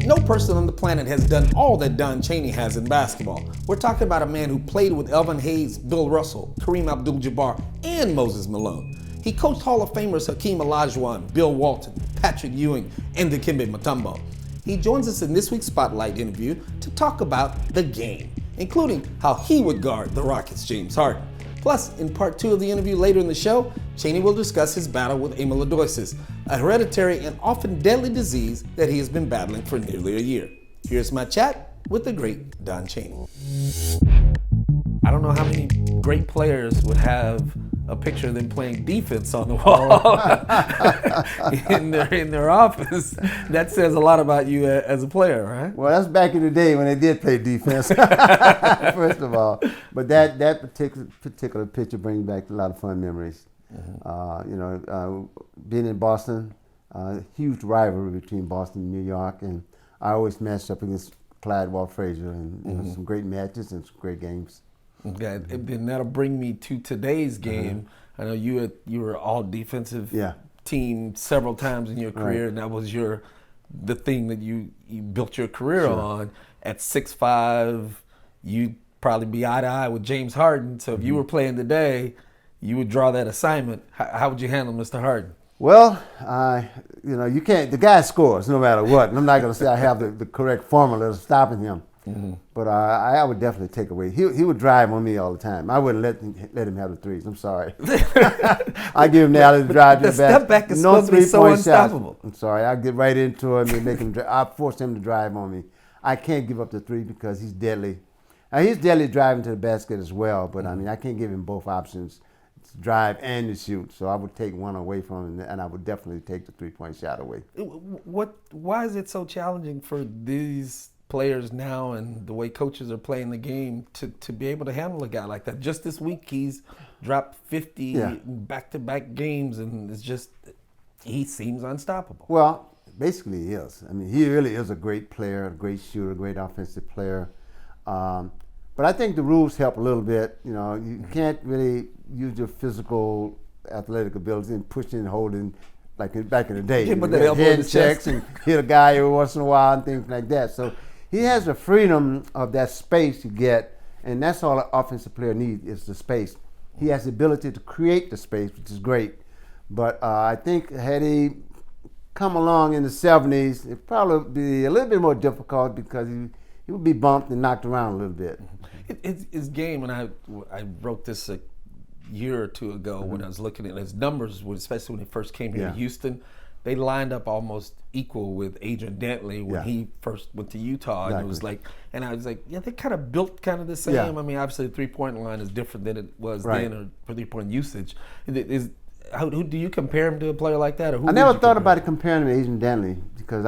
No person on the planet has done all that Don Chaney has in basketball. We're talking about a man who played with Elvin Hayes, Bill Russell, Kareem Abdul-Jabbar, and Moses Malone. He coached Hall of Famers Hakeem Olajuwon, Bill Walton, Patrick Ewing, and Dikembe Mutombo. He joins us in this week's Spotlight interview to talk about the game, including how he would guard the Rockets' James Harden. Plus, in part 2 of the interview later in the show, Chaney will discuss his battle with amyloidosis, a hereditary and often deadly disease that he has been battling for nearly a year. Here's my chat with the great Don Chaney. I don't know how many great players would have a picture of them playing defense on the wall in their office. That says a lot about you as a player, right? Well, that's back in the day when they did play defense, first of all. But that particular picture brings back a lot of fun memories. Being in Boston, huge rivalry between Boston and New York, and I always matched up against Clyde Walt Frazier, and some great matches and some great games. Okay, and then that'll bring me to today's game. I know you were all defensive team several times in your career, and that was the thing that you built your career on. At 6'5", you'd probably be eye to eye with James Harden. So if you were playing today, you would draw that assignment. How would you handle Mr. Harden? Well, you can't. The guy scores no matter what. And I'm not going to say I have the correct formula of stopping him. But I would definitely take away. He would drive on me all the time. I wouldn't let him have the threes. I'm sorry. I give him the alley to drive the you back. Step back is supposed to be so unstoppable. Shots. I'm sorry. I get right into him and make him. I force him to drive on me. I can't give up the three because he's deadly. He's deadly driving to the basket as well. But I can't give him both options, to drive and to shoot. So I would take one away from him, and I would definitely take the 3-point shot away. Why is it so challenging for these players now and the way coaches are playing the game to be able to handle a guy like that? Just this week, he's dropped 50 back-to-back games, and he seems unstoppable. Well, basically he is. He really is a great player, a great shooter, a great offensive player. But I think the rules help a little bit. You can't really use your physical athletic ability and pushing and holding like back in the day. But the elbow head checks and hit a guy every once in a while and things like that. So he has the freedom of that space to get, and that's all an offensive player needs is the space. He has the ability to create the space, which is great. But I think had he come along in the 70s, it'd probably be a little bit more difficult because he would be bumped and knocked around a little bit. His game, and I wrote this a year or two ago when I was looking at his numbers, especially when he first came here to Houston, they lined up almost equal with Adrian Dantley when he first went to Utah. Exactly. And it was I was like, they kind of built kind of the same. Obviously the 3-point line is different than it was then, or for 3-point usage. Who do you compare him to a player like that? Or who I never thought about comparing him to Adrian Dantley because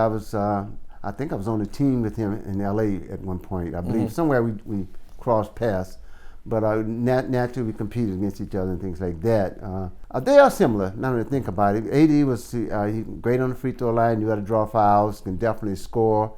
I think I was on the team with him in LA at one point. I believe somewhere we crossed paths. But naturally, we competed against each other and things like that. They are similar, now that I think about it. AD was great on the free throw line, knew how to draw fouls, can definitely score,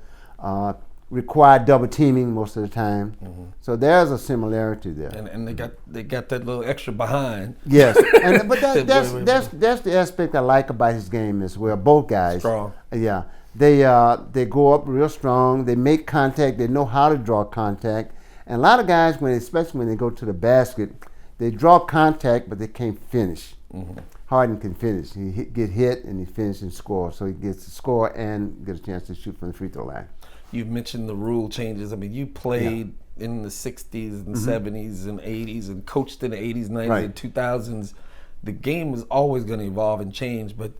required double teaming most of the time. So there's a similarity there. And they got that little extra behind. Yes, but that's the aspect I like about his game as well. Both guys. Strong. Yeah, they go up real strong. They make contact. They know how to draw contact. And a lot of guys, especially when they go to the basket, they draw contact, but they can't finish. Harden can finish. He get hit, and he finishes and score. So he gets to score and get a chance to shoot from the free throw line. You've mentioned the rule changes. You played in the 60s and 70s and 80s and coached in the 80s, 90s, and 2000s. The game was always going to evolve and change, but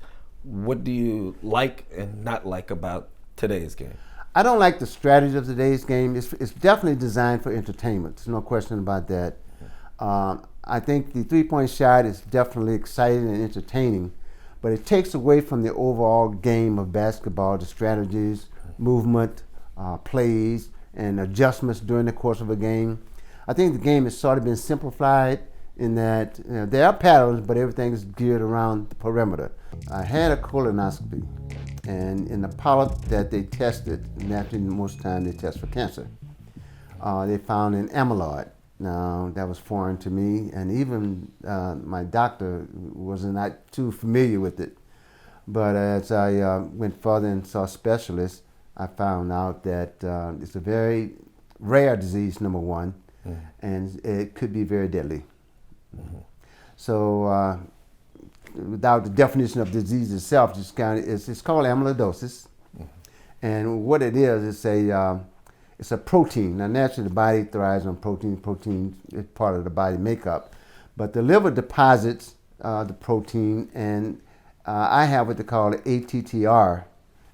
what do you like and not like about today's game? I don't like the strategy of today's game. It's definitely designed for entertainment. There's no question about that. I think the 3-point shot is definitely exciting and entertaining, but it takes away from the overall game of basketball, the strategies, movement, plays, and adjustments during the course of a game. I think the game has sort of been simplified in that there are patterns, but everything is geared around the perimeter. I had a colonoscopy. And in the polyp that they tested, naturally most of the time they test for cancer, they found an amyloid. Now, that was foreign to me, and even my doctor was not too familiar with it. But as I went further and saw specialists, I found out that it's a very rare disease, number one, and it could be very deadly. So without the definition of the disease itself, it's called amyloidosis. And what it is, it's a protein. Now, naturally, the body thrives on protein. Protein is part of the body makeup. But the liver deposits the protein, and I have what they call ATTR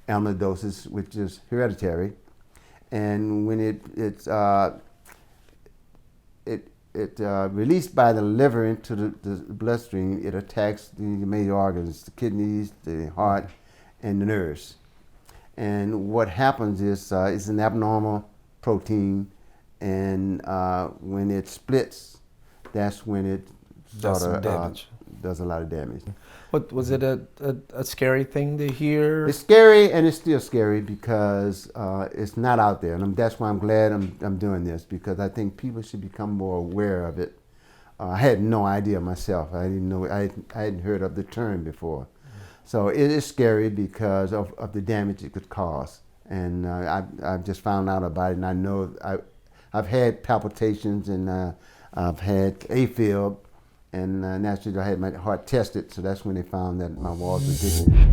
amyloidosis, which is hereditary. And when it's released by the liver into the bloodstream, it attacks the major organs, the kidneys, the heart, and the nerves. And what happens is it's an abnormal protein, and when it splits, that's when it does some damage. Does a lot of damage. What was it a scary thing to hear? It's scary, and it's still scary because it's not out there, and that's why I'm glad I'm doing this, because I think people should become more aware of it. I had no idea myself. I didn't know. I hadn't heard of the term before. So it is scary because of the damage it could cause. And I've just found out about it, and I know I've had palpitations, and I've had AFib, and naturally I had my heart tested, so that's when they found that my walls were digging.